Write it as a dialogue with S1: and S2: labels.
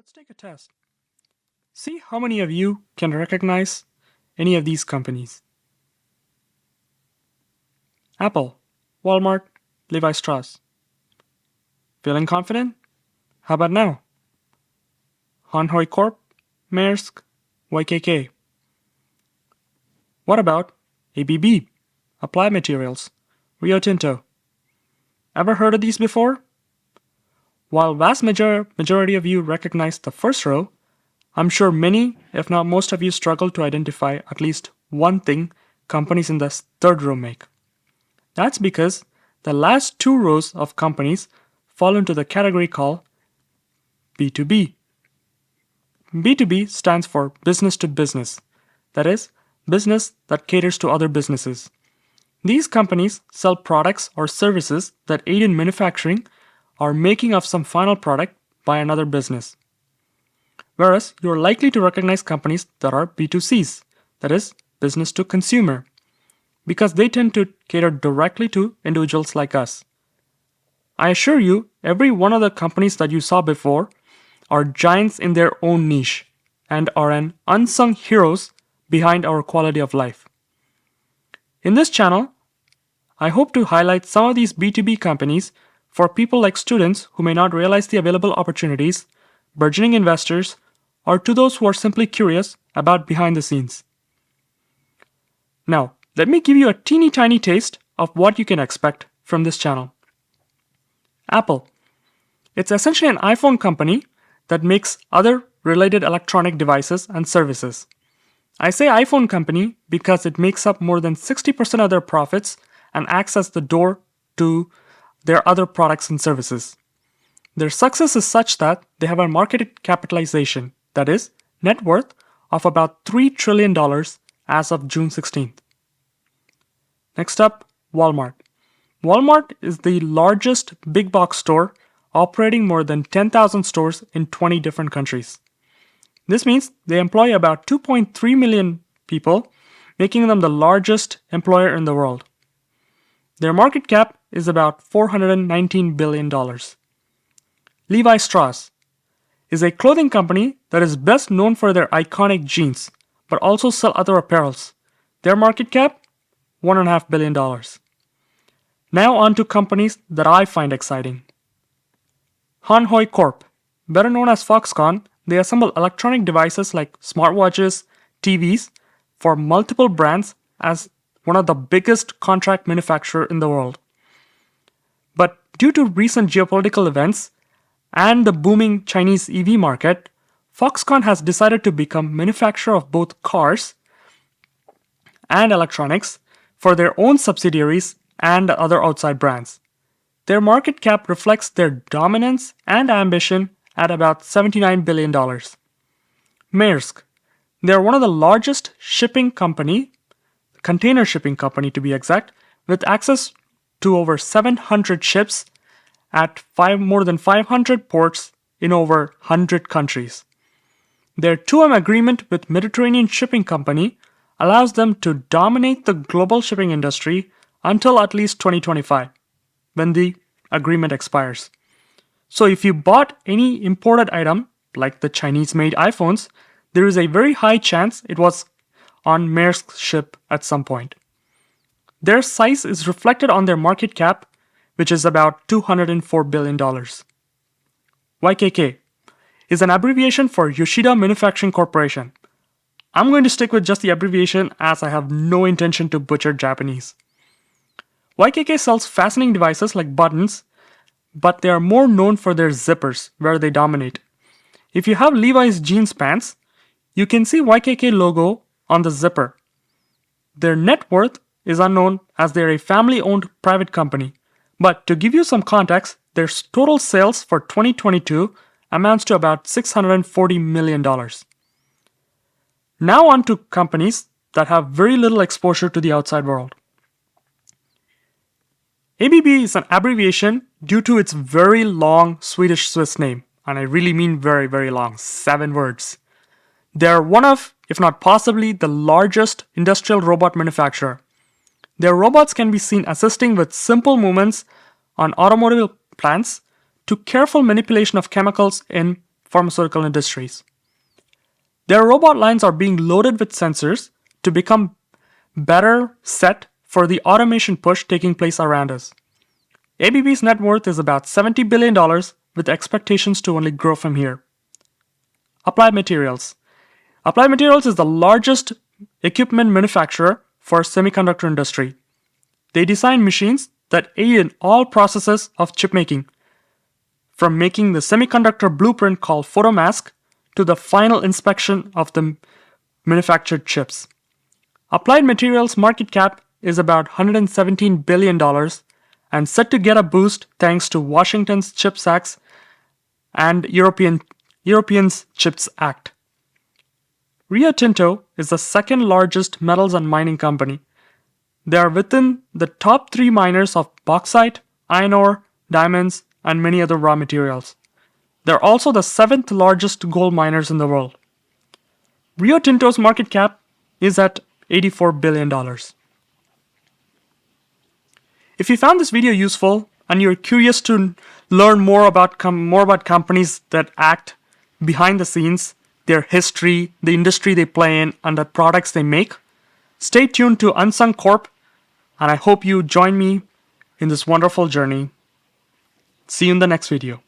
S1: Let's take a test. See how many of you can recognize any of these companies. Apple, Walmart, Levi Strauss. Feeling confident? How about now? UnSung Corp, Maersk, YKK. What about ABB, Applied Materials, Rio Tinto? Ever heard of these before? While vast majority of you recognize the first row, I'm sure many, if not most of you, struggle to identify at least one thing companies in the third row make. That's because the last two rows of companies fall into the category called B2B. B2B stands for business to business, that is, business that caters to other businesses. These companies sell products or services that aid in manufacturing or making of some final product by another business. Whereas you're likely to recognize companies that are B2Cs, that is, business to consumer, because they tend to cater directly to individuals like us. I assure you, every one of the companies that you saw before are giants in their own niche and are an unsung heroes behind our quality of life. In this channel, I hope to highlight some of these B2B companies for people like students who may not realize the available opportunities, burgeoning investors, or to those who are simply curious about behind the scenes. Now, let me give you a teeny tiny taste of what you can expect from this channel. Apple. It's essentially an iPhone company that makes other related electronic devices and services. I say iPhone company because it makes up more than 60% of their profits and acts as the door to their other products and services. Their success is such that they have a market capitalization, that is, net worth, of about $3 trillion as of June 16th. Next up, Walmart. Walmart is the largest big box store operating more than 10,000 stores in 20 different countries. This means they employ about 2.3 million people, making them the largest employer in the world. Their market cap is about $419 billion. Levi Strauss is a clothing company that is best known for their iconic jeans, but also sell other apparels. Their market cap, $1.5 billion. Now on to companies that I find exciting. UnSung Corp, better known as Foxconn, they assemble electronic devices like smartwatches, TVs for multiple brands as one of the biggest contract manufacturers in the world. But due to recent geopolitical events and the booming Chinese EV market, Foxconn has decided to become manufacturer of both cars and electronics for their own subsidiaries and other outside brands. Their market cap reflects their dominance and ambition at about $79 billion. Maersk. They are one of the largest container shipping company to be exact, with access to over 700 ships at more than 500 ports in over 100 countries. Their 2M agreement with Mediterranean Shipping Company allows them to dominate the global shipping industry until at least 2025, when the agreement expires. So if you bought any imported item, like the Chinese-made iPhones, there is a very high chance it was on Maersk's ship at some point. Their size is reflected on their market cap, which is about $204 billion. YKK is an abbreviation for Yoshida Manufacturing Corporation. I'm going to stick with just the abbreviation as I have no intention to butcher Japanese. YKK sells fastening devices like buttons, but they are more known for their zippers, where they dominate. If you have Levi's jeans pants, you can see YKK logo on the zipper. Their net worth is unknown as they are a family-owned private company. But to give you some context, their total sales for 2022 amounts to about $640 million. Now on to companies that have very little exposure to the outside world. ABB is an abbreviation due to its very long Swedish-Swiss name, and I really mean very, very long, 7 words. They're one of, if not possibly, the largest industrial robot manufacturer. Their robots can be seen assisting with simple movements on automotive plants to careful manipulation of chemicals in pharmaceutical industries. Their robot lines are being loaded with sensors to become better set for the automation push taking place around us. ABB's net worth is about $70 billion, with expectations to only grow from here. Applied Materials. Applied Materials is the largest equipment manufacturer for semiconductor industry. They design machines that aid in all processes of chip making, from making the semiconductor blueprint called photomask to the final inspection of the manufactured chips. Applied Materials' market cap is about $117 billion and set to get a boost thanks to Washington's CHIPS Act and Europeans' CHIPS Act. Rio Tinto is the second largest metals and mining company. They are within the top 3 miners of bauxite, iron ore, diamonds, and many other raw materials. They're also the 7th largest gold miners in the world. Rio Tinto's market cap is at $84 billion. If you found this video useful and you're curious to learn more about companies that act behind the scenes, their history, the industry they play in, and the products they make, stay tuned to UnSung Corp, and I hope you join me in this wonderful journey. See you in the next video.